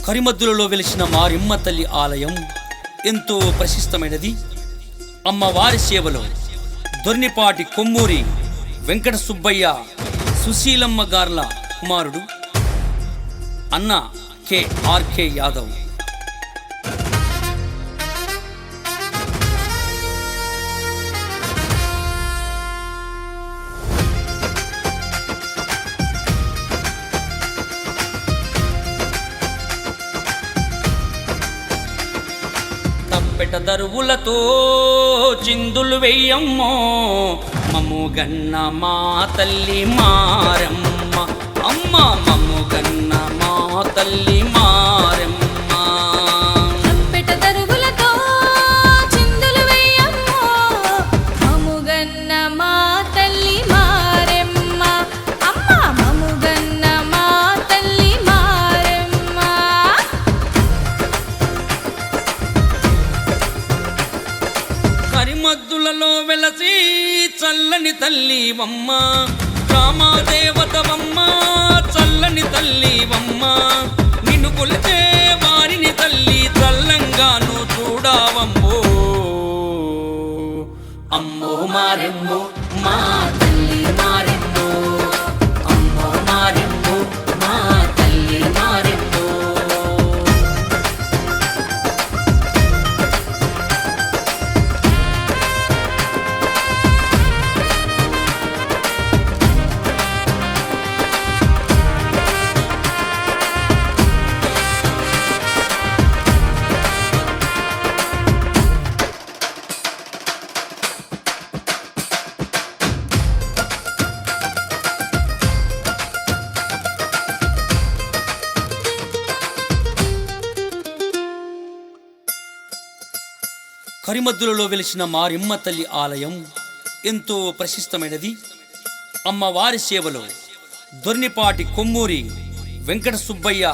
కరిమద్దులలో వెలిసిన మారెమ్మ తల్లి ఆలయం ఎంతో ప్రశస్తమైనది. అమ్మవారి సేవలో దొర్నిపాటి కొమ్మూరి వెంకట సుబ్బయ్య సుశీలమ్మ గార్ల కుమారుడు అన్న కె.ఆర్.కె. యాదవ్. తప్పెట దరువులతో చిందులు వెయ్యమ్మో మమ్ముగన్న మా తల్లి మారెమ్మ. అమ్మ మమ్ముగన్న మా తల్లి మారెమ్మ. తప్పెట దరువులతో చిందులు వెయ్యమ్మో మమ్ముగన్న మా తల్లి మారెమ్మ. అమ్మ మమ్ముగన్న మా తల్లి మారెమ్మ. కరిమద్దులలో వెలసి చల్లని తల్లివమ్మ, రామాదేవతవమ్మ చల్లని తల్లివమ్మ. నిన్ను కొలిచే వారిని తల్లి చల్లంగాను చూడావమ్మో. అమ్మో మారెమ్మో మా తల్లి మారెమ్మో. అమ్మో మారెమ్మో మా తల్లి మారెమ్మో. కరిమద్దులలో వెలిసిన మారెమ్మ తల్లి ఆలయం ఎంతో ప్రశస్తమైనది. అమ్మవారి సేవలో దొర్నిపాటి కొమ్మూరి వెంకట సుబ్బయ్య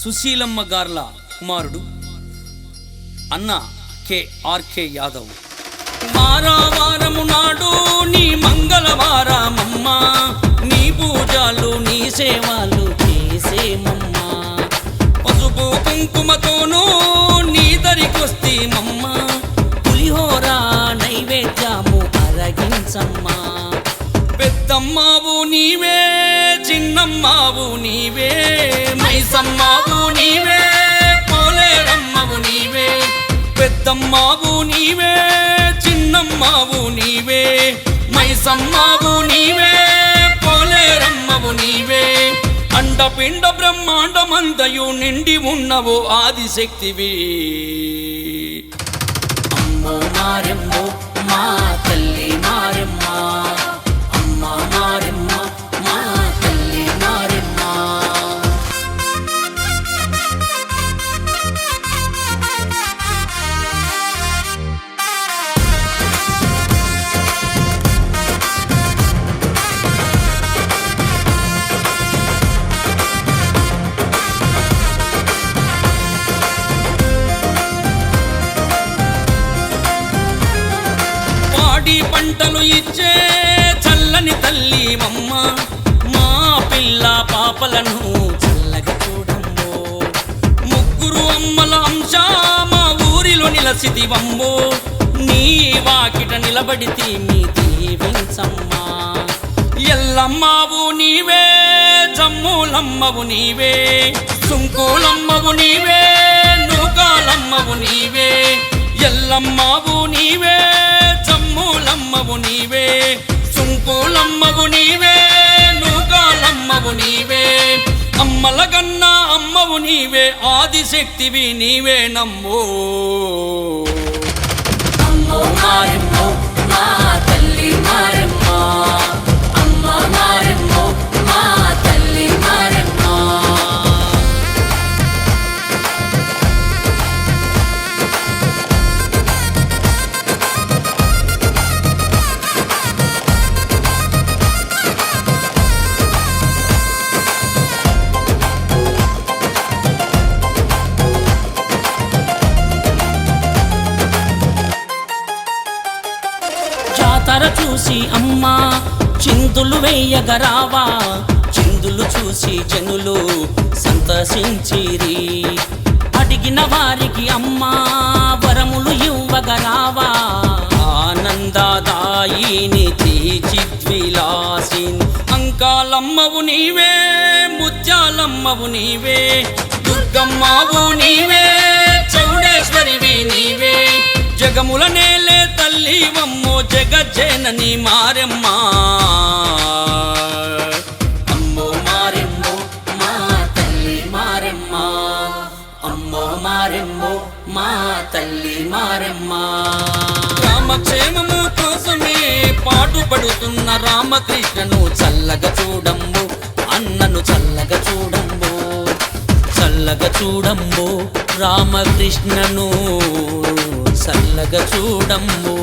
సుశీలమ్మ గార్ల కుమారుడు అన్న కె.ఆర్.కె. యాదవ్. వారావారము నాడు నీ మంగళవారమమ్మ, నీ పూజలు నీ సేవలు చేసేమమ్మ. పసుపు కుంకుమతోనూ నీ దరికొస్తేమమ్మ, పులిహోర నైవేద్యము అరగించమ్మా. పెద్దమ్మావు నీవే, చిన్నమ్మావు నీవే, మైసమ్మావు నీవే, పోలేరమ్మవు నీవే. పెద్దమ్మావు నీవే, చిన్నమ్మావు నీవే, మైసమ్మావు నీవే, పోలేరమ్మవు నీవే. అండపిండ బ్రహ్మాండమంతయు నిండి ఉన్నవో ఆదిశక్తివి. అమ్మో మారెమ్మో మా తల్లి మారెమ్మ. అమ్మ మారెమ్మ మా తల్లి మారెమ్మ. పాడి పంటలు ఇచ్చే చల్లని తల్లివమ్మ, మా పిల్ల పాపలను చల్లగా చూడమ్మో. ముగ్గురు అమ్మల అంశ మా ఊరిలో నిలసిదివమ్మో, నీ వాకిట నిలబడితే మీ దీవించమ్మా. ఎల్లమ్మవు నీవే, జమ్ములమ్మవు నీవే, సుంకులమ్మవు నీవే, నూకాలమ్మవు నీవే. ఎల్లమ్మవు నీవే, జమ్ములమ్మవు నీవే, సుంకులమ్మవు నీవే, నూకాలమ్మవు నీవే. అమ్మల గన్నా అమ్మవు నీవే, ఆదిశక్తివి నీవే నమ్మో. అమ్మో మారెమ్మో మా తల్లి మారెమ్మ. అమ్మ మారెమ్మో మా తల్లి మారెమ్మ. జాతర చూసి అమ్మా చిందులు వేయగరావా, సందులు చూసి జనులు సంతసించిరి. అడిగిన వారికి అమ్మా వరములు ఇవ్వగరావా, ఆనందదాయిని తీర్చిద్విలాసిని. అంకాలమ్మవు నీవే, ముత్యాలమ్మవు నీవే, దుర్గమ్మవు నీవే, చౌడేశ్వరివి నీవే. జగముల నేలే తల్లివమ్మో జగజ్జనని మారెమ్మ. అమ్మో మారెమ్మో మా తల్లి మారెమ్మ, అమ్మో మారెమ్మో మా తల్లి మారెమ్మ. రామక్షేమము కోసమే పాటుపడుతున్న రామకృష్ణను చల్లగా చూడమ్ము, అన్నను చల్లగా చూడమ్ము, చల్లగా చూడమ్ము రామకృష్ణను చల్లగా చూడమ్ము.